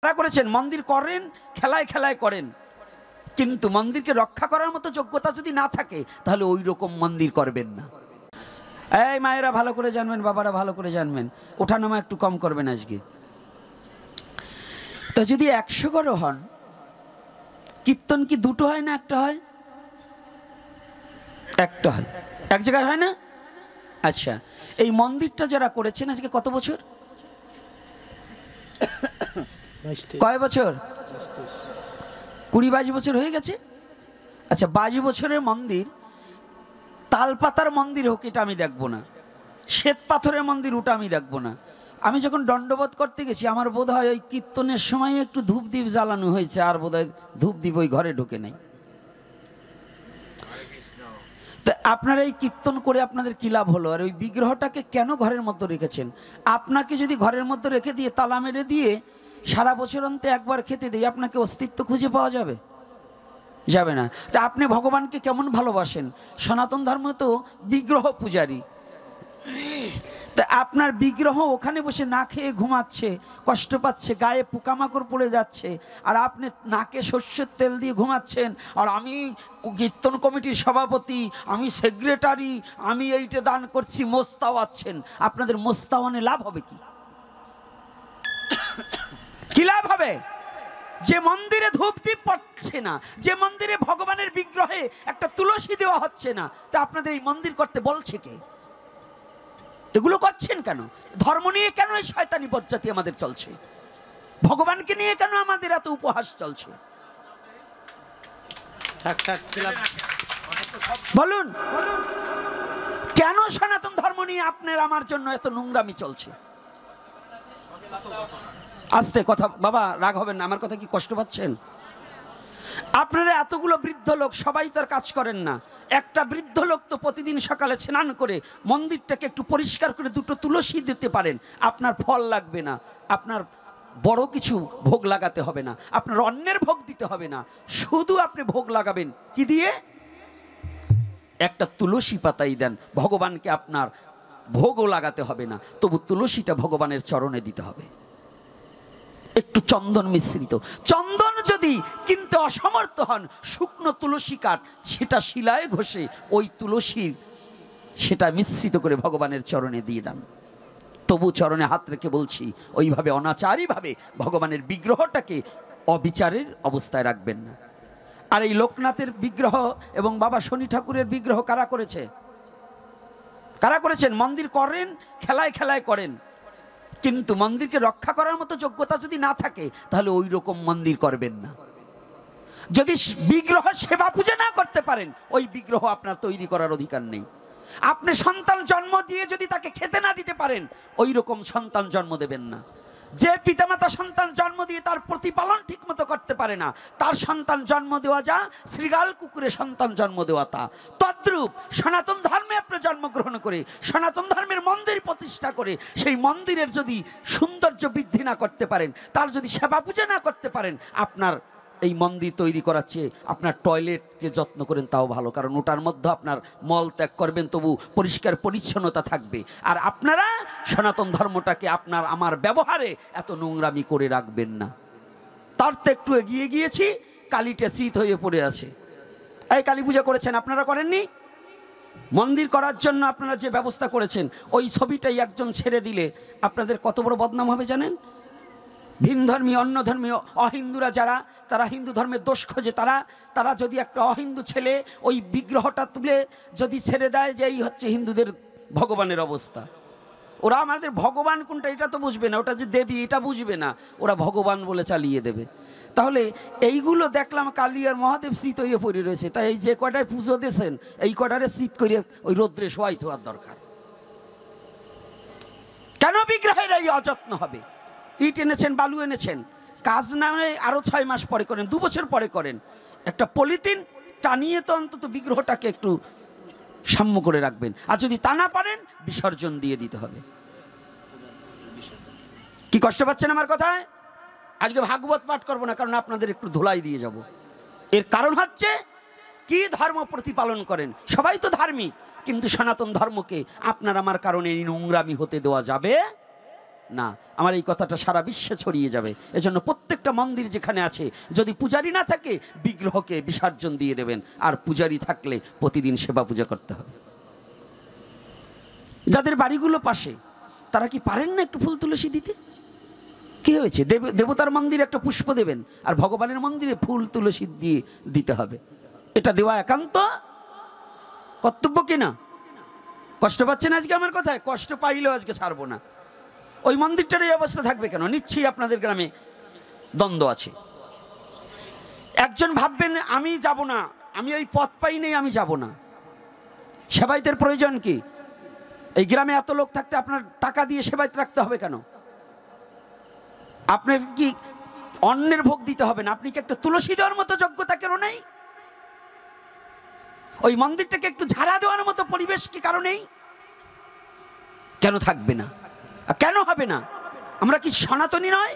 তারা করেছেন, মন্দির করেন, খেলায় খেলায় করেন, কিন্তু মন্দিরকে রক্ষা করার মতো যোগ্যতা যদি না থাকে তাহলে ওই রকম মন্দির করবেন না। এই মায়েরা ভালো করে জানবেন, বাবারা ভালো করে জানবেন, ওঠানামা একটু কম করবেন আজকে। তো যদি 100 ঘর হন, কীর্তন কি দুটো হয় না একটা হয়? একটা হয়, এক জায়গায় হয় না? আচ্ছা, এই মন্দিরটা যারা করেছেন আজকে কত বছর, কয় বছর? 20-22 বছর হয়ে গেছে। আচ্ছা, 22 বছরের মন্দির, তালপাতার মন্দির হোক এটা আমি দেখবো না, শ্বেত পাথরের মন্দির ওটা আমি দেখবো না। আমি যখন দণ্ডবোধ করতে গেছি আমার বোধ হয় ওই কীর্তনের সময় একটু ধূপদীপ জ্বালানো হয়েছে, আর বোধ হয় ধূপদীপ ওই ঘরে ঢুকে নেই। তা আপনারা এই কীর্তন করে আপনাদের কি লাভ হলো? আর ওই বিগ্রহটাকে কেন ঘরের মধ্যে রেখেছেন? আপনাকে যদি ঘরের মধ্যে রেখে দিয়ে তালা মেরে দিয়ে সারা বছর অন্তে একবার খেতে দিই, আপনাকে অস্তিত্ব খুঁজে পাওয়া যাবে? যাবে না। তা আপনি ভগবানকে কেমন ভালোবাসেন? সনাতন ধর্ম তো বিগ্রহ পূজারী। তা আপনার বিগ্রহ ওখানে বসে না খেয়ে ঘুমাচ্ছে, কষ্ট পাচ্ছে, গায়ে পোকামাকড় পড়ে যাচ্ছে, আর আপনি নাকে সর্ষের তেল দিয়ে ঘুমাচ্ছেন, আর আমি কীর্তন কমিটির সভাপতি, আমি সেক্রেটারি, আমি এইটা দান করছি, মোস্তাওয়াচ্ছেন। আপনাদের মোস্তাওয়ানে লাভ হবে কি? কি লাভ হবে? যে মন্দিরে ধূপদীপ পড়ছে না, যে মন্দিরে ভগবানের বিগ্রহে একটা তুলসী দেওয়া হচ্ছে না, তা আপনাদের এই মন্দির করতে বলছে কে? এগুলো করছেন কেন? ধর্ম নিয়ে কেন এই শয়তানি বজ্জাতি আমাদের চলছে? ভগবানকে নিয়ে কেন আমাদের এত উপহাস চলছে? বলুন, কেন সনাতন ধর্ম নিয়ে আপনার আমার জন্য এত নোংরামি চলছে? আস্তে কথা বাবা, রাগ হবেন না, আমার কথা কি কষ্ট পাচ্ছেন? আপনারা এতগুলো বৃদ্ধ লোক সবাই তার কাজ করেন না। একটা বৃদ্ধ লোক তো প্রতিদিন সকালে স্নান করে মন্দিরটাকে একটু পরিষ্কার করে দুটো তুলসী দিতে পারেন, আপনার ফল লাগবে না, আপনার বড় কিছু ভোগ লাগাতে হবে না, আপনার অন্যের ভোগ দিতে হবে না, শুধু আপনি ভোগ লাগাবেন কি দিয়ে? একটা তুলসী পাতাই দেন, ভগবানকে আপনার ভোগও লাগাতে হবে না, তবু তুলসীটা ভগবানের চরণে দিতে হবে। একটু চন্দন মিশ্রিত, চন্দন যদি কিনতে অসমর্থ হন, শুকনো তুলসী কাঠ সেটা শিলায় ঘষে ওই তুলসী সেটা মিশ্রিত করে ভগবানের চরণে দিয়ে দেন। তবু চরণে হাত রেখে বলছি, ওইভাবে অনাচারীভাবে ভগবানের বিগ্রহটাকে অবিচারের অবস্থায় রাখবেন না। আর এই লোকনাথের বিগ্রহ এবং বাবা শনি ঠাকুরের বিগ্রহ কারা করেছে? কারা করেছেন? মন্দির করেন, খেলায় খেলায় করেন, কিন্তু মন্দিরকে রক্ষা করার মতো যোগ্যতা যদি না থাকে তাহলে ওই রকম মন্দির করবেন না। যদি বিগ্রহ সেবা পূজা না করতে পারেন, ওই বিগ্রহ আপনার তৈরি করার অধিকার নেই। আপনি সন্তান জন্ম দিয়ে যদি তাকে খেতে না দিতে পারেন, ওই রকম সন্তান জন্ম দেবেন না। যে পিতামাতা সন্তান জন্ম দিয়ে তার প্রতিপালন ঠিক মতো করতে পারে না, তার সন্তান জন্ম দেওয়া যা শ্রীগাল কুকুরে সন্তান জন্ম দেওয়া তা। তদ্রূপ সনাতন ধর্মে আপনি জন্মগ্রহণ করে সনাতন ধর্মের মন্দির প্রতিষ্ঠা করে সেই মন্দিরের যদি সৌন্দর্য বৃদ্ধি না করতে পারেন, তার যদি সেবা পূজা না করতে পারেন, আপনার এই মন্দির তৈরি করার চেয়ে আপনার টয়লেটকে যত্ন করেন তাও ভালো, কারণ ওটার মধ্যে আপনার মল ত্যাগ করবেন, তবু পরিষ্কার পরিচ্ছন্নতা থাকবে। আর আপনারা সনাতন ধর্মটাকে আপনার আমার ব্যবহারে এত নোংরামি করে রাখবেন না। তার তো একটু এগিয়ে গিয়েছি, কালীটা শীত হয়ে পড়ে আছে। এই কালী পূজা করেছেন, আপনারা করেননি? মন্দির করার জন্য আপনারা যে ব্যবস্থা করেছেন, ওই ছবিটাই একজন ছেড়ে দিলে আপনাদের কত বড় বদনাম হবে জানেন? ভিন ধর্মীয়, অন্য ধর্মীয়, অহিন্দুরা যারা, তারা হিন্দু ধর্মের দোষ খোঁজে, তারা যদি একটা অহিন্দু ছেলে ওই বিগ্রহটা তুলে যদি ছেড়ে দেয় যে এই হচ্ছে হিন্দুদের ভগবানের অবস্থা, ওরা আমাদের ভগবান কোনটা এটা তো বুঝবে না, ওটা যে দেবী এটা বুঝবে না, ওরা ভগবান বলে চালিয়ে দেবে। তাহলে এইগুলো দেখলাম কালী আর মহাদেব শীত হয়ে পড়ে রয়েছে, তাই এই যে কয়টায় পুজো দিয়েছেন এই কয়টারে শীত করে ওই রৌদ্রে শোয়াই থাকার দরকার। কেন বিগ্রহের এই অযত্ন হবে? ইট এনেছেন, বালু এনেছেন, কাজ না হলে আরো 6 মাস পরে করেন, 2 বছর পরে করেন, একটা পলিথিন টানিয়ে তো অন্তত বিগ্রহটাকে একটু সাম্য করে রাখবেন। আর যদি তা না পারেন, বিসর্জন দিয়ে দিতে হবে। কি কষ্ট পাচ্ছেন আমার কথায়? আজকে ভাগবত পাঠ করবো না, কারণ আপনাদের একটু ধুলাই দিয়ে যাব। এর কারণ হচ্ছে কি ধর্ম প্রতিপালন করেন, সবাই তো ধার্মিক, কিন্তু সনাতন ধর্মকে আপনার আমার কারণে নোংরামি হতে দেওয়া যাবে না, আমার এই কথাটা সারা বিশ্বে ছড়িয়ে যাবে। এজন্য প্রত্যেকটা মন্দির যেখানে আছে, যদি পূজারী না থাকে বিগ্রহকে বিসর্জন দিয়ে দেবেন, আর পূজারী থাকলে প্রতিদিন সেবা পূজা করতে হবে। যাদের বাড়িগুলো পাশে তারা কি পারেন না একটু ফুল তুলসী দিতে? কি হয়েছে? দেবতার মন্দিরে একটা পুষ্প দেবেন, আর ভগবানের মন্দিরে ফুল তুলসী দিয়ে দিতে হবে। এটা দেওয়া একান্ত কর্তব্য কিনা? কষ্ট পাচ্ছেন আজকে আমার কথায়? কষ্ট পাইলেও আজকে ছাড়বো না। ওই মন্দিরটার এই অবস্থা থাকবে কেন? নিশ্চয়ই আপনাদের গ্রামে দ্বন্দ্ব আছে। একজন ভাববেন আমি যাব না, আমি ওই পথ পাই নেই, আমি যাব না। সেবায়তের প্রয়োজন কি? এই গ্রামে এত লোক থাকতে আপনার টাকা দিয়ে সেবায়ত রাখতে হবে কেন? আপনার কি অন্যের ভোগ দিতে হবে না? আপনি কি একটা তুলসী দেওয়ার মতো যোগ্যতা কেন নেই? ওই মন্দিরটাকে একটু ঝাড়া দেওয়ার মতো পরিবেশ কি কারো নেই? কেন থাকবে না? কেন হবে না? আমরা কি সনাতনী নয়?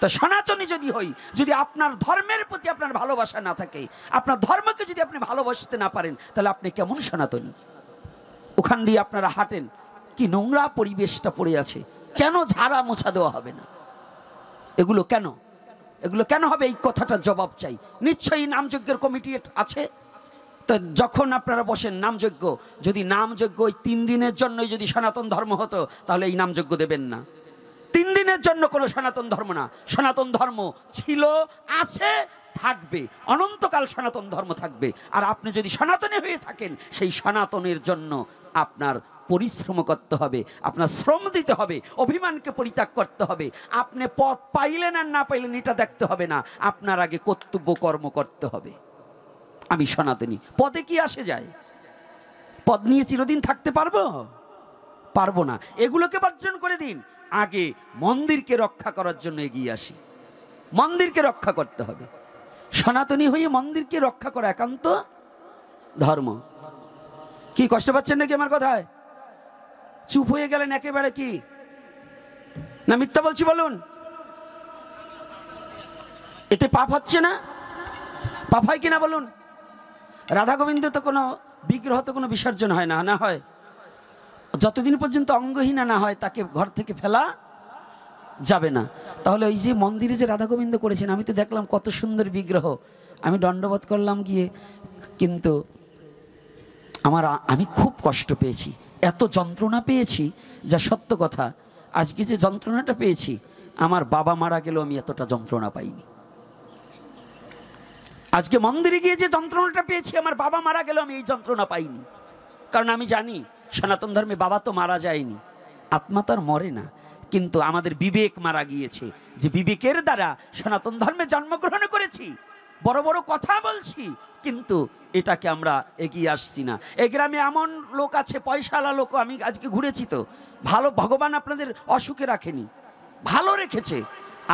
তো সনাতনী যদি হই, যদি আপনার ধর্মের প্রতি আপনার ভালোবাসা না থাকে, আপনার ধর্মকে যদি আপনি ভালোবাসতে না পারেন, তাহলে আপনি কেমন সনাতনী? ওখান দিয়ে আপনারা হাঁটেন, কি নোংরা পরিবেশটা পড়ে আছে, কেন ঝাড়া মোছা দেওয়া হবে না? এগুলো কেন? এগুলো কেন হবে? এই কথাটার জবাব চাই। নিশ্চয়ই নামযজ্ঞের কমিটি আছে। তো যখন আপনারা বসেন নামযজ্ঞ, যদি নামযজ্ঞ ওই 3 দিনের জন্যই যদি সনাতন ধর্ম হতো, তাহলে এই নামযজ্ঞ দেবেন না। 3 দিনের জন্য কোনো সনাতন ধর্ম না। সনাতন ধর্ম ছিল, আছে, থাকবে, অনন্তকাল সনাতন ধর্ম থাকবে। আর আপনি যদি সনাতনী হয়ে থাকেন, সেই সনাতনের জন্য আপনার পরিশ্রম করতে হবে, আপনার শ্রম দিতে হবে, অভিমানকে পরিত্যাগ করতে হবে। আপনি পদ পাইলেন আর না পাইলেন এটা দেখতে হবে না, আপনার আগে কর্তব্য কর্ম করতে হবে। আমি সনাতনী। পদে কি আসে যায়? পদ নিয়ে চিরদিন থাকতে পারবো? পারবো না। এগুলোকে বর্জন করে দিন। আগে মন্দিরকে রক্ষা করার জন্য এগিয়ে আসি। মন্দিরকে রক্ষা করতে হবে। সনাতনী হয়ে মন্দিরকে রক্ষা করা একান্ত ধর্ম। কি কষ্ট পাচ্ছেন নাকি আমার কথায়? চুপ হয়ে গেলেন একেবারে? কি না মিথ্যা বলছি বলুন? এতে পাপ হচ্ছে না? পাপ হয় কিনা বলুন? রাধা গোবিন্দ তো কোনো বিগ্রহ তো কোনো বিসর্জন হয় না, না হয়? যতদিন পর্যন্ত অঙ্গহীনা না হয় তাকে ঘর থেকে ফেলা যাবে না। তাহলে ওই যে মন্দিরে যে রাধা গোবিন্দ করেছেন, আমি তো দেখলাম কত সুন্দর বিগ্রহ, আমি দণ্ডবোধ করলাম গিয়ে, কিন্তু আমি খুব কষ্ট পেয়েছি, এত যন্ত্রণা পেয়েছি, যা সত্য কথা। আজকে যে যন্ত্রণাটা পেয়েছি, আমার বাবা মারা গেলেও আমি এতটা যন্ত্রণা পাইনি। আজকে মন্দিরে গিয়ে যে যন্ত্রণাটা পেয়েছি, আমার বাবা মারা গেলেও আমি এই যন্ত্রণা পাইনি। কারণ আমি জানি সনাতন ধর্মে বাবা তো মারা যায়নি, আত্মা তো আর মরে না, কিন্তু আমাদের বিবেক মারা গিয়েছে। যে বিবেকের দ্বারা সনাতন ধর্মে জন্মগ্রহণ করেছি, বড় বড় কথা বলছি, কিন্তু এটাকে আমরা এগিয়ে আসছি না। এই গ্রামে এমন লোক আছে, পয়সাওয়ালা লোক, আমি আজকে ঘুরেছি তো, ভালো ভগবান আপনাদের অসুখে রাখেনি, ভালো রেখেছে।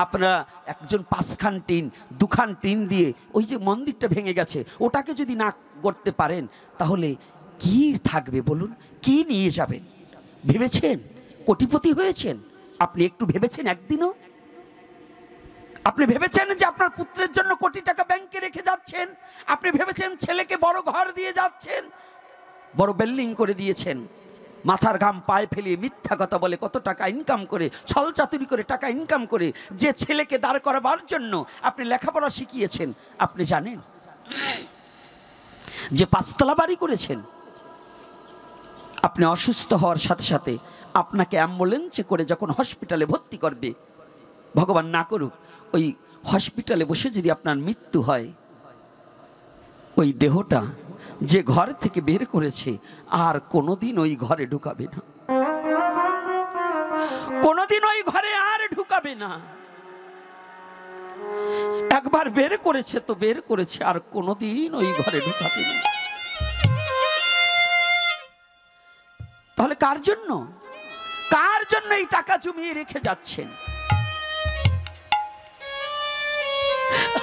আপনারা একজন 5 খান টিন 2 খান টিন দিয়ে ওই যে মন্দিরটা ভেঙে গেছে, ওটাকে যদি না করতে পারেন, তাহলে কি থাকবে বলুন? কি নিয়ে যাবেন? ভেবেছেন? কোটিপতি হয়েছেন আপনি? একটু ভেবেছেন একদিনও? আপনি ভেবেছেন যে আপনার পুত্রের জন্য কোটি টাকা ব্যাংকে রেখে যাচ্ছেন? আপনি ভেবেছেন ছেলেকে বড় ঘর দিয়ে যাচ্ছেন, বড় বিল্ডিং করে দিয়েছেন? মাথার ঘাম পায়ে ফেলিয়ে মিথ্যা কথা বলে কত টাকা ইনকাম করে, ছল চাতুরি করে টাকা ইনকাম করে যে ছেলেকে দাঁড় করাবার জন্য আপনি লেখাপড়া শিখিয়েছেন, আপনি জানেন? যে 5 তলা বাড়ি করেছেন, আপনি অসুস্থ হওয়ার সাথে সাথে আপনাকে অ্যাম্বুলেন্সে করে যখন হসপিটালে ভর্তি করবে, ভগবান না করুক, ওই হসপিটালে বসে যদি আপনার মৃত্যু হয়, ওই দেহটা যে ঘর থেকে বের করেছে আর কোনোদিন ওই ঘরে ঢুকাবে না, কোনোদিন ওই ঘরে আর ঢুকাবে না। একবার বের করেছে তো বের করেছে, আর কোনোদিন ওই ঘরে ঢুকাবে না। তাহলে কার জন্য, কার জন্য এই টাকা জমিয়ে রেখে যাচ্ছেন?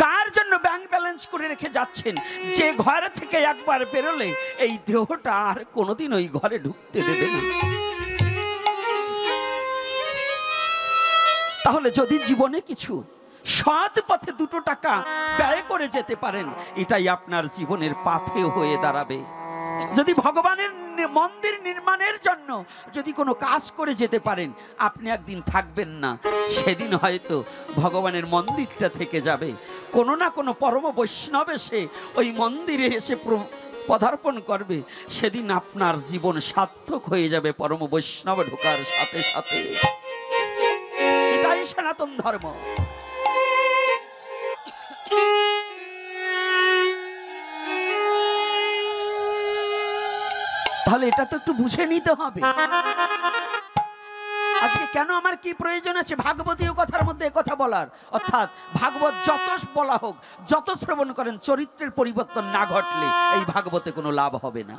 কার জন্য ব্যাংক ব্যালেন্স করে রেখে যাচ্ছেন, যে ঘর থেকে একবার বেরোলে এই দেহটা আর কোনোদিন ওই ঘরে ঢুকতে দেবে না? তাহলে যদি জীবনে কিছু সৎ পথে 2 টাকা ব্যয় করে যেতে পারেন, এটাই আপনার জীবনের পাথেয় হয়ে দাঁড়াবে। যদি ভগবানের মন্দির নির্মাণের জন্য যদি কোনো কাজ করে যেতে পারেন, আপনি একদিন থাকবেন না, সেদিন হয়তো ভগবানের মন্দিরটা থেকে যাবে। কোনো না কোনো পরম বৈষ্ণব এসে ওই মন্দিরে এসে পদার্পণ করবে, সেদিন আপনার জীবন সার্থক হয়ে যাবে পরম বৈষ্ণব ঢোকার সাথে সাথে। এটাই সনাতন ধর্ম। তাহলে এটা তো একটু বুঝে নিতে হবে। আজকে কেন আমার কি প্রয়োজন আছে ভাগবতীয় কথার মধ্যে কথা বলার? অর্থাৎ ভাগবত যত বলা হোক, যত শ্রবণ করেন, চরিত্রের পরিবর্তন না ঘটলে এই ভাগবতে কোনো লাভ হবে না।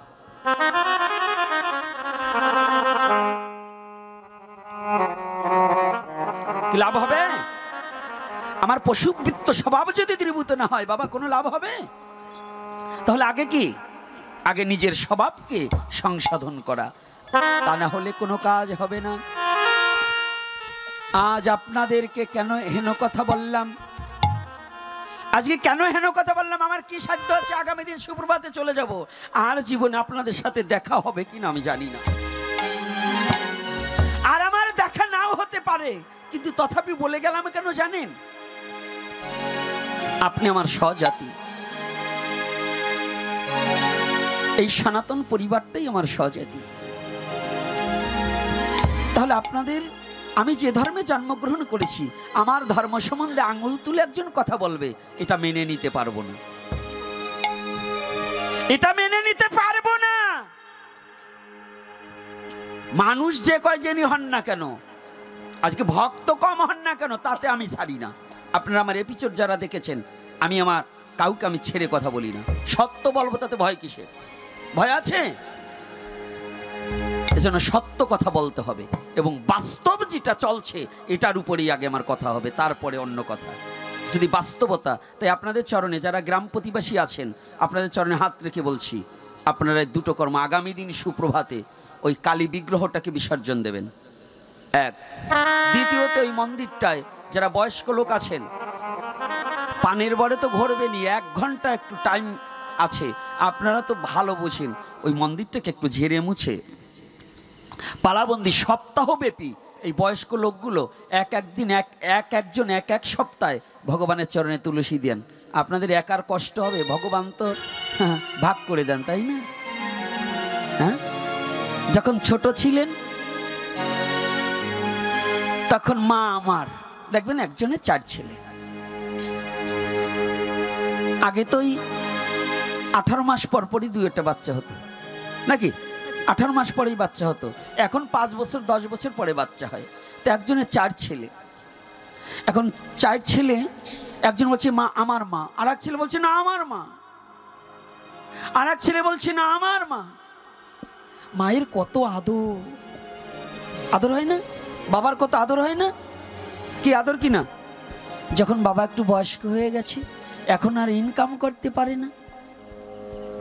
কি লাভ হবে? আমার পশুবৃত্ত স্বভাব যদি দূরীভূত না হয়, বাবা কোনো লাভ হবে? তাহলে আগে কি? আগে নিজের স্বভাবকে সংশোধন করা, তা না হলে কোনো কাজ হবে না। আজ আপনাদেরকে কেন হেন কথা বললাম? আজকে কেন হেন কথা বললাম? আমার কি সাধ্য আছে আগামী দিন সুপ্রভাতে চলে যাব, আর জীবনে আপনাদের সাথে দেখা হবে কিনা আমি জানি না, আর আমার দেখা নাও হতে পারে, কিন্তু তথাপি বলে গেলাম কেন জানেন? আপনি আমার স্বজাতি, এই সনাতন পরিবারটাই আমার স্বজাতি। তাহলে আপনাদের, আমি যে ধর্মে জন্মগ্রহণ করেছি, আমার ধর্ম সম্বন্ধে আঙুল তুলে একজন কথা বলবে, এটা মেনে নিতে পারবো না, এটা মেনে নিতে পারবো না। মানুষ যে কয় যিনি হন না কেন, আজকে ভক্ত কম হন না কেন, তাতে আমি ছাড়ি না। আপনারা আমার এপিসোড যারা দেখেছেন, আমি আমার কাউকে আমি ছেড়ে কথা বলি না। সত্য বলবো, তাতে ভয় কিসের? ভয় আছে? এজন্য সত্য কথা বলতে হবে, এবং বাস্তব যেটা চলছে এটার উপরেই আগে আমার কথা হবে, তারপরে অন্য কথা। যদি বাস্তবতা, তাই আপনাদের চরণে যারা গ্রাম প্রতিবাসী আছেন, আপনাদের চরণে হাত রেখে বলছি, আপনারা দুটো কর্ম আগামী দিন সুপ্রভাতে ওই কালী বিগ্রহটাকে বিসর্জন দেবেন, এক। দ্বিতীয়ত ওই মন্দিরটায় যারা বয়স্ক লোক আছেন, পানের বরে তো ঘুরবেনই, 1 ঘন্টা একটু টাইম আছে, আপনারা তো ভালো বোঝেন, ওই মন্দিরটাকে একটু ঝেড়ে মুছে পালাবন্দি সপ্তাহব্যাপী এই বয়স্ক লোকগুলো একদিন একজন এক সপ্তাহে ভগবানের চরণে তুলসী দেন। আপনাদের একার কষ্ট হবে, ভগবান তো ভাগ করে দেন, তাই না? হ্যাঁ, যখন ছোট ছিলেন তখন মা আমার, দেখবেন একজনের 4 ছেলে। আগে তো 18 মাস পর পরই 2-1 বাচ্চা হতো, নাকি? 18 মাস পরেই বাচ্চা হতো, এখন 5 বছর 10 বছর পরে বাচ্চা হয়। তো একজনের 4 ছেলে, এখন 4 ছেলে, একজন বলছে মা আমার মা, আর এক ছেলে বলছে না আমার মা, আর এক ছেলে বলছে না আমার মা। মায়ের কত আদর, আদর হয় না? বাবার কত আদর হয় না? কি আদর কি না? যখন বাবা একটু বয়স্ক হয়ে গেছে, এখন আর ইনকাম করতে পারে না,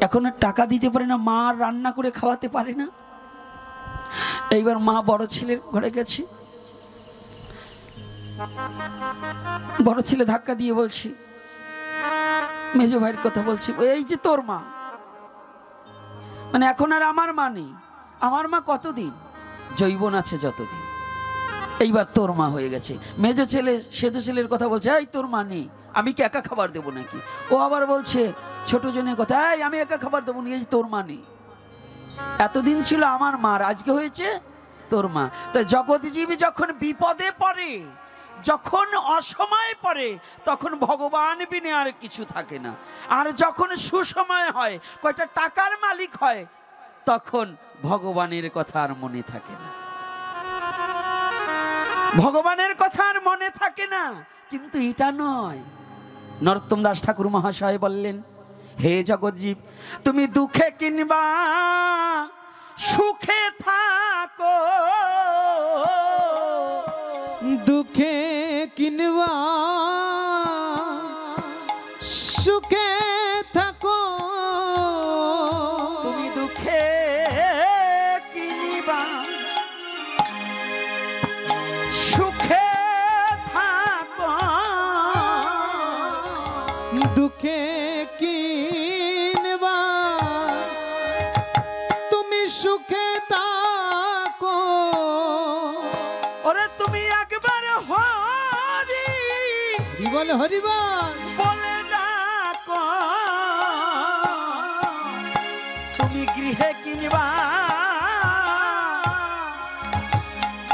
এখন আর টাকা দিতে পারে না, মা আর রান্না করে খাওয়াতে পারে না। এইবার মা বড় ছেলের ঘরে গেছে, বড় ছেলে ধাক্কা দিয়ে বলছি, মেজো ভাইয়ের কথা বলছি, এই যে তোর মা, মানে এখন আর আমার মা নেই। আমার মা কতদিন? যৌবন আছে যতদিন। এইবার তোর মা হয়ে গেছে। মেজো ছেলে সেজো ছেলের কথা বলছে, এই তোর মা নেই, আমি কি একা খাবার দেবো নাকি? ও আবার বলছে ছোট জনের কথা, এই আমি একা খাবার দেবো না, এই তোর মা নেই। এতদিন ছিল আমার মার, আজকে হয়েছে তোর মা। তো জগৎজীবী যখন বিপদে পড়ে, যখন অসময়ে পড়ে, তখন ভগবান বিনে আর কিছু থাকে না। আর যখন সুসময় হয়, কয়টা টাকার মালিক হয়, তখন ভগবানের কথা আর মনে থাকে না, ভগবানের কথা আর মনে থাকে না। কিন্তু এটা নয়, নরোত্তম দাস ঠাকুর মহাশয় বললেন, হে জগৎজীব, তুমি দুঃখে কিংবা সুখে থাকো, দুঃখে কিংবা সুখে থাকো, তুমি দুঃখে কিংবা সুখে থাকো, দুঃখে কিংবা বল হরি বল বলে ডাকো তুমি গৃহে কিনবা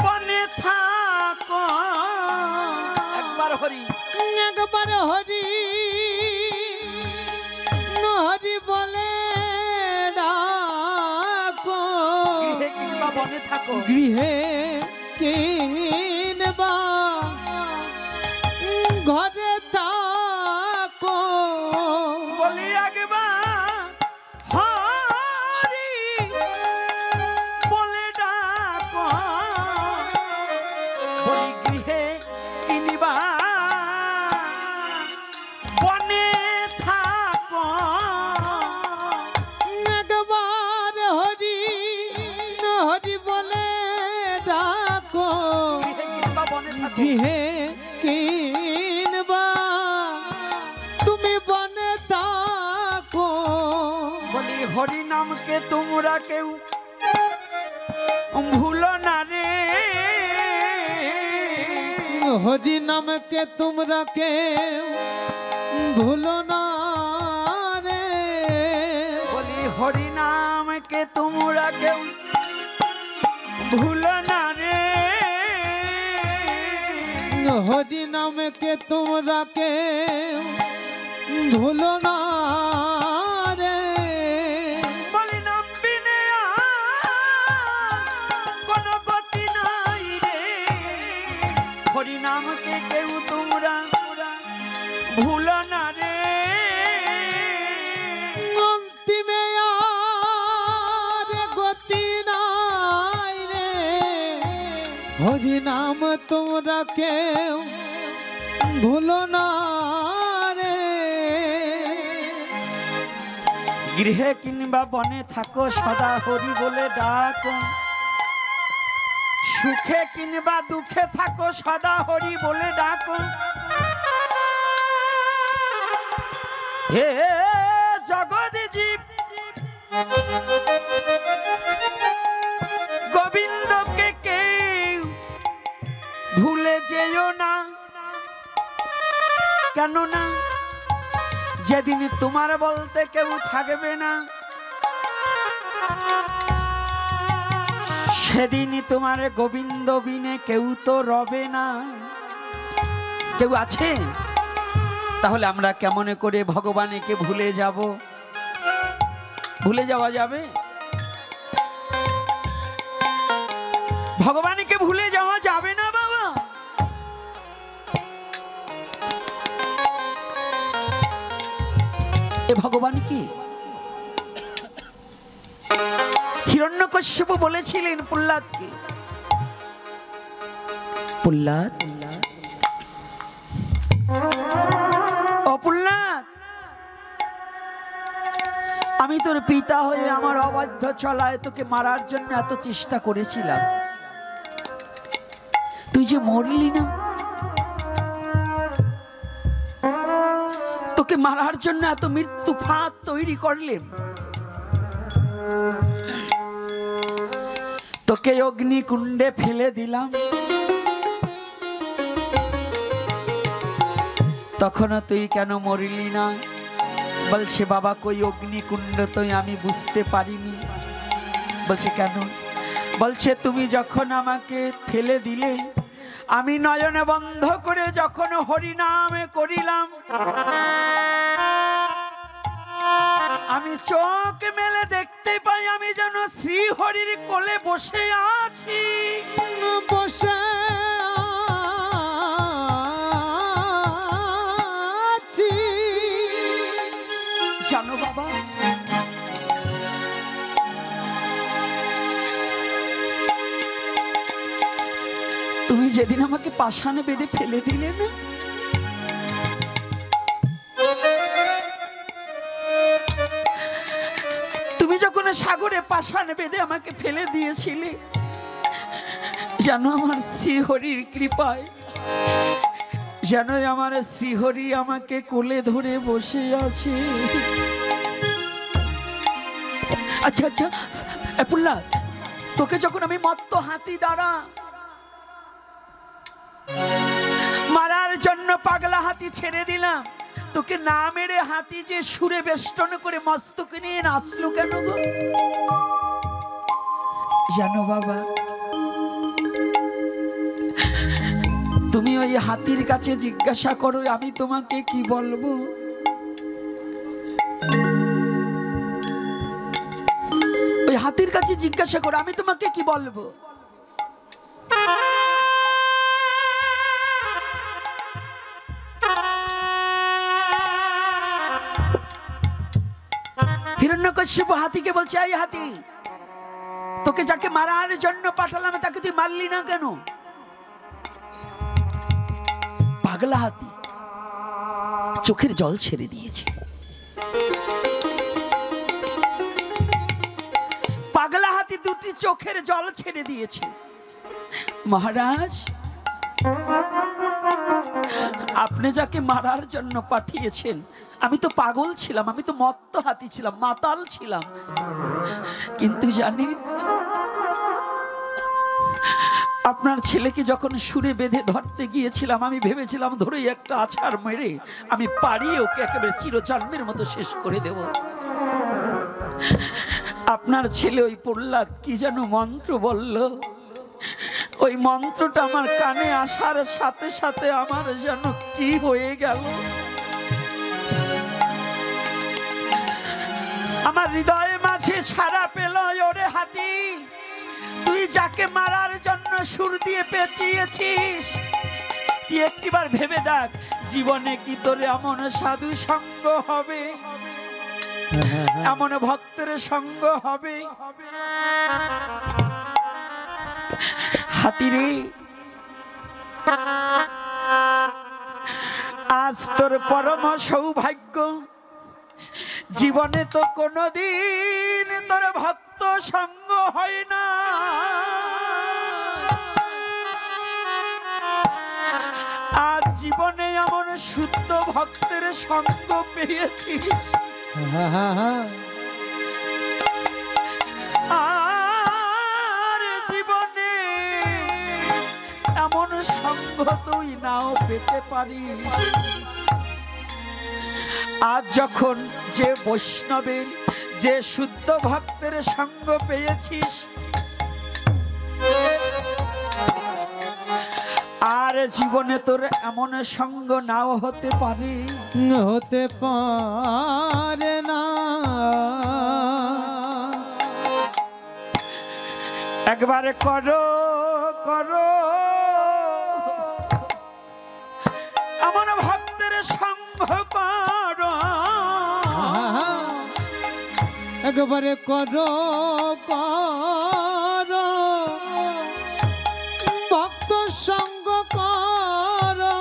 বনে থাকো একবার হরি একবার হরি হরি বলে ডাকো গৃহে কিনবা বনে থাকো গৃহে কিনবা ঘরে থাকো বলি একবার হরি বলে ডাকো বলি গৃহে কিনবা বনে থাকো একবার হরি হরি বলে ডাকো গৃহে কিনবা বনে থাকো গৃহে কিনবা তুমি বনে থাকো বলি হরি নামকে তোমরা কেউ ভুলো না রে হরি নামকে তোমরা কেউ ভুলো না রে বলি হরি নামকে তোমরা কেউ ভুলো না রে হরি নামকে তোমরা কেউ ভুলো না রে বলি নাম বিনে কোনো গতি নাই রে হরি নামকে কেউ তোমরা ভুলো না রে অন্তিমে আর গতি নাই রে হরি নাম তোমরা কেউ ভুলো না রে গৃহে কিংবা বনে থাকো সদা হরি বলে ডাকো সুখে কিংবা দুঃখে থাকো সদা হরি বলে ডাকো হে জগৎ জীব গোবিন্দকে কেউ ভুলে যেও না কেননা যেদিন তোমার বলতে কেউ থাকবে না সেদিন তোমার গোবিন্দ বিনে কেউ তো রবে না কেউ আছে তাহলে আমরা কেমন করে ভগবানকে ভুলে যাব ভুলে যাওয়া যাবে ভগবানকে ভুলে যাওয়া যাবে না বাবা এ ভগবান কি হিরণ্যকশ্যপ বলেছিলেন প্রহ্লাদকে প্রহ্লাদ ও প্রহ্লাদ আমি তোর পিতা হয়ে আমার অবাধ্য চলায় তোকে মারার জন্য এত চেষ্টা করেছিলাম তুই যে মরলি না তোকে মারার জন্য এত মৃত্যু ফাঁদ তৈরি করলেন তোকে অগ্নিকুণ্ডে ফেলে দিলাম তখনও তুই কেন মরলি না বলছে বাবা কই অগ্নিকুণ্ড তুই আমি বুঝতে পারিনি বলছে কেন বলছে তুমি যখন আমাকে ফেলে দিলে আমি নয়ন বন্ধ করে যখন হরিনামে করিলাম আমি চোখ মেলে দেখতে পাই আমি যেন শ্রী হরির কোলে বসে আছি বসে আছি জানো বাবা তুমি যেদিন আমাকে পাষাণে বেঁধে ফেলে দিলে না তুমি যখন সাগরে পাষাণে বেঁধে আমাকে ফেলে দিয়েছিলে জানো আমার শ্রীহরির কৃপায় যেন আমার শ্রীহরি আমাকে কোলে ধরে বসে আছে আচ্ছা আচ্ছা প্রহ্লাদ তোকে যখন আমি মত্ত হাতি দ্বারা মারার জন্য পাগলা হাতি ছেড়ে দিলাম, তোকে না মেরে হাতি যে সুরে বেষ্টন করে মস্তকে নিয়ে নাচলো কেন গো? জানো বাবা, তুমি ওই হাতির কাছে জিজ্ঞাসা করো আমি তোমাকে কি বলবো। ওই হাতির কাছে জিজ্ঞাসা করো আমি তোমাকে কি বলবো। হিরণ্যকশিপু হাতিকে বলছে, এই হাতি, তোকে যাকে মারার জন্য পাঠালাম তাকে তুই মারলি না কেন? পাগলা হাতি চোখের জল ছেড়ে দিয়েছে। পাগলা হাতি দুটি চোখের জল ছেড়ে দিয়েছে। মহারাজ, আপনি যাকে মারার জন্য পাঠিয়েছেন, আমি তো পাগল ছিলাম, আমি তো মত্ত হাতি ছিলাম, মাতাল ছিলাম, কিন্তু জানেন আপনার ছেলেকে যখন সুরে বেঁধে ধরতে গিয়েছিলাম আমি ভেবেছিলাম ধরেই একটা আছাড় মেরে আমি পারি ওকে একেবারে চিরজন্মের মতো শেষ করে দেব। আপনার ছেলে ওই প্রহ্লাদ কি যেন মন্ত্র বলল, ওই মন্ত্রটা আমার কানে আসার সাথে সাথে আমার যেন কি হয়ে গেল, আমার হৃদয়ে মাঝে সারা পেল। ওরে হাতি, তুই যাকে মারার জন্য সুর দিয়ে পেঁচিয়েছিস, তুই একটিবার ভেবে দেখ জীবনে কি তোর এমন সাধু সঙ্গ হবে, এমন ভক্তের সঙ্গ হবে? হাতিরে, আজ তোর পরম সৌভাগ্য, জীবনে তো কোনদিন তোর ভক্ত সঙ্গ হয় না। আজ জীবনে এমন শুদ্ধ ভক্তের সঙ্গ পেয়েছিস, আর জীবনে এমন সঙ্গ তুই নাও পেতে পারিস। আজ যখন যে বৈষ্ণবের, যে শুদ্ধ ভক্তের সঙ্গ পেয়েছিস, আর জীবনে তোর এমন সঙ্গ নাও হতে পারে, হতে পারে না। একবারে করো করো এমন ভক্তের সঙ্গ করো, একবারে করো করো ভক্ত সঙ্গ করো,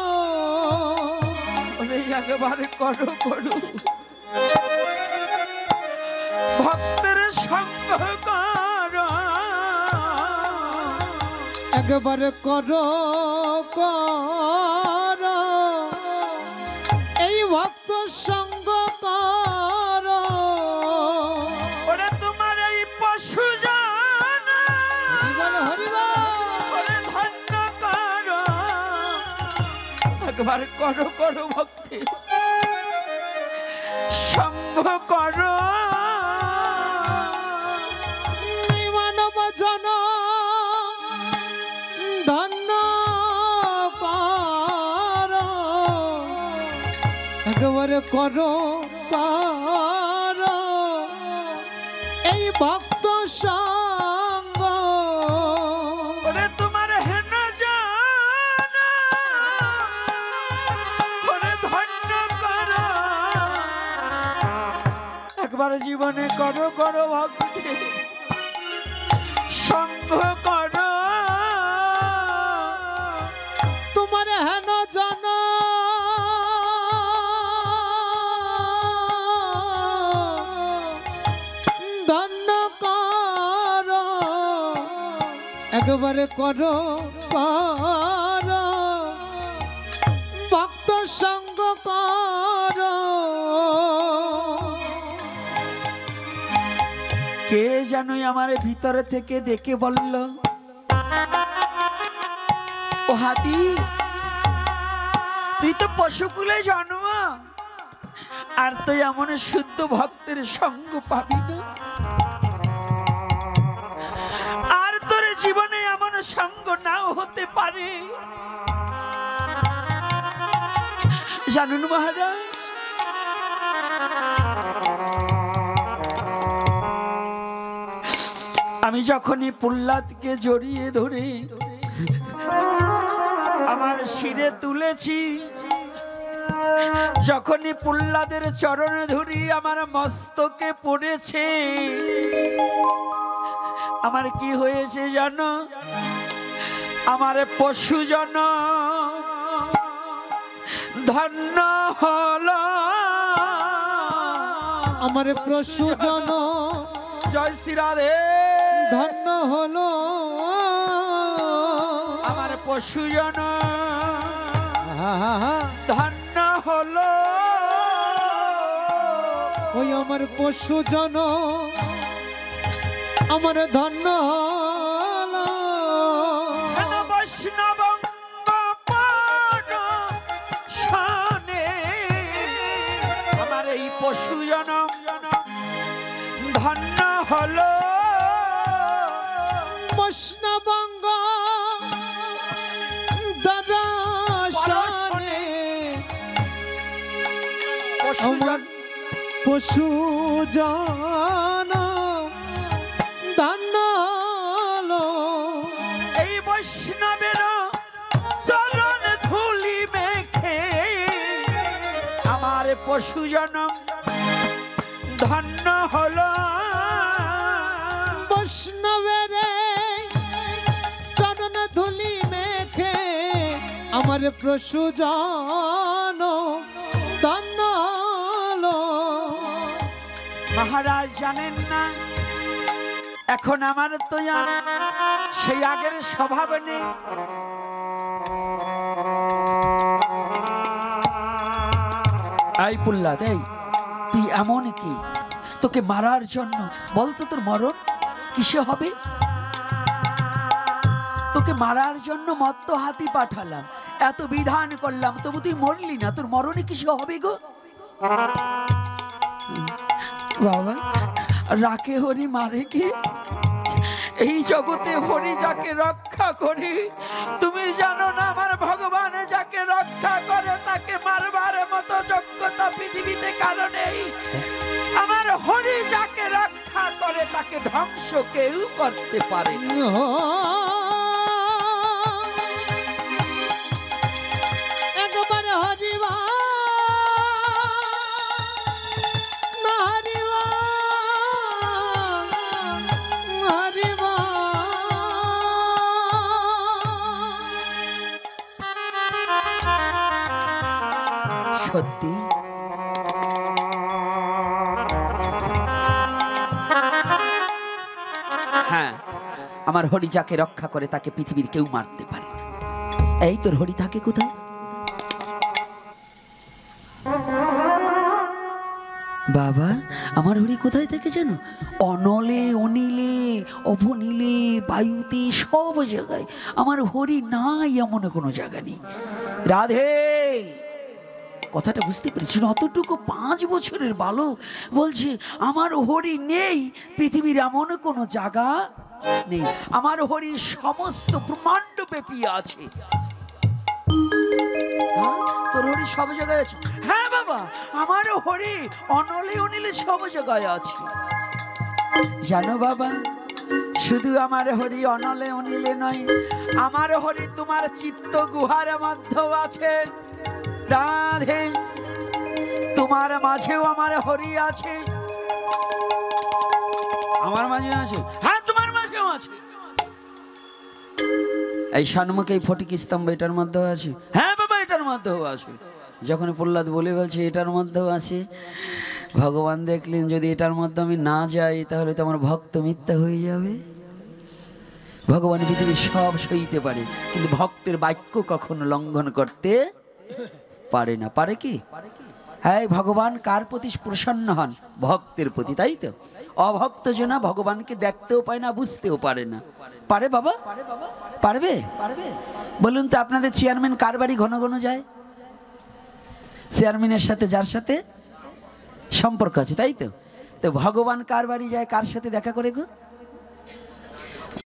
একবারে করো করো ভক্তের সঙ্গ করো, একবারে করো করো এই ভক্ত সঙ্গ করো। ওরে তোমার এই পশু জানা ওরে ধন্য করো, একবার করো করো ভক্তি সঙ্গ করো। মানব জন ধন্য করো, একবারে করো করো এই ভক্ত সঙ্গ। ওরে তোমার হেন জানা ওরে ধন্য করো, একবার জীবনে করো করো ভক্তি সঙ্গ করো। তোমার হেন জন ধন্য করো, একবারে করো করো ভক্ত সঙ্গ করো। কে জানোই আমার ভিতরে থেকে ডেকে বলল, ও হাতি তুই তো পশুকুলে জন্ম, আর তুই এমন শুদ্ধ ভক্তের সঙ্গ পাবি না, আর তোর জীবনে এমন সঙ্গ নাও হতে পারে। জানুন মহারাজ, আমি যখনই প্রহ্লাদকে জড়িয়ে ধরে আমার শিরে তুলেছি, যখনই প্রহ্লাদের চরণে ধরি আমার মস্তকে পড়েছে, আমার কি হয়েছে জানো? আমার পশু জন ধন্য হলো, আমার পশু জন জয় শ্রী রাধে ধন্য হলো, আমার পশু জন ধন্য হলো। ওই আমার পশু জন আমার ধন্য হলো। বৈষ্ণব শোনে আমার এই পশু জন ধন্য হলো। বৈষ্ণবঙ্গ দর্শনে আমার পশু জন ধন্য হলো। এই বৈষ্ণবের চরণ ধুলি মেখে আমার পশু জন ধন্য হলো। বৈষ্ণবের চরণ ধুলি মেখে আমার পশু জন ধন্য হলো। মহারাজ জানেন না, এখন আমার তো আর সেই আগের স্বভাব নেই। এই প্রহ্লাদ, এই তুই এমন কি? তোকে মারার জন্য বলতো তোর মরণ কিসে হবে? তোকে মারার জন্য মত্ত হাতি পাঠালাম, এত বিধান করলাম, তবু তুই মরলি না, তোর মরণে কিসে হবে গো? বাবা, রাখে হরি মারে কি? এই জগতে হরি যাকে রক্ষা করি, তুমি জানো না আমার ভগবান যাকে রক্ষা করে তাকে মারবার মতো যোগ্যতা পৃথিবীতে কারো নেই। আমার হরি যাকে রক্ষা করে তাকে ধ্বংস কেউ করতে পারে না। একবার হরিবা না হরিবা হরিবা সত্যি হ্যাঁ, আমার হরি যাকে রক্ষা করে তাকে পৃথিবীর কেউ মারতে পারে না। এই তোর হরি থাকে কোথায়? বাবা, আমার হরি কোথায় থেকে জানো? অনলে, অনিলে, অভনীলে, বায়ুতে, সব জায়গায় আমার হরি নাই, এমন কোনো জায়গা নেই। রাধে, কথাটা বুঝতে পেরেছি না? অতটুকু 5 বছরের বালক বলছে আমার হরি নেই, পৃথিবীর এমন কোনো জায়গা নেই। আমার হরি সমস্ত ব্রহ্মাণ্ড ব্যাপী আছে। তোর হরি সব জায়গায় আছে? হ্যাঁ বাবা, আমার হরি অনলে অনিলে সব জায়গায় আছে। জানো বাবা, শুধু আমার হরি অনলে অনিলে নয়, আমার হরি তোমার চিত্ত গুহার মধ্যেও আছে। রাধে, তোমার মাঝেও আমার হরি আছে। আমার মাঝে আছে? হ্যাঁ, তোমার মাঝেও আছে। এই সন্মুখে এই ফটিক স্তম্ভ এটার মধ্যেও আছে। হ্যাঁ বাবা, এটার মধ্যেও আছে। যখন প্রহ্লাদ বলে বলছে এটার মধ্যেও আছে, ভগবান দেখলেন যদি এটার মধ্যে আমি না যাই তাহলে তো আমার ভক্ত মিথ্যা হয়ে যাবে। ভগবান পৃথিবীর সব সইতে পারে, কিন্তু ভক্তের বাক্য কখনো লঙ্ঘন করতে পারে না। পারে কি? হ্যাঁ, ভগবান কার প্রতি প্রসন্ন হন? ভক্তের প্রতি, তাই তো? অভক্ত জনা ভগবানকে দেখতেও পায় না, বুঝতেও পারে না। পারে বাবা? পারবে? বলুন তো, আপনাদের চেয়ারম্যান কার বাড়ি ঘন ঘন যায়? চেয়ারম্যানের সাথে যার সাথে সম্পর্ক আছে, তাই তো। তো ভগবান কার বাড়ি যায়, কার সাথে দেখা করে গো?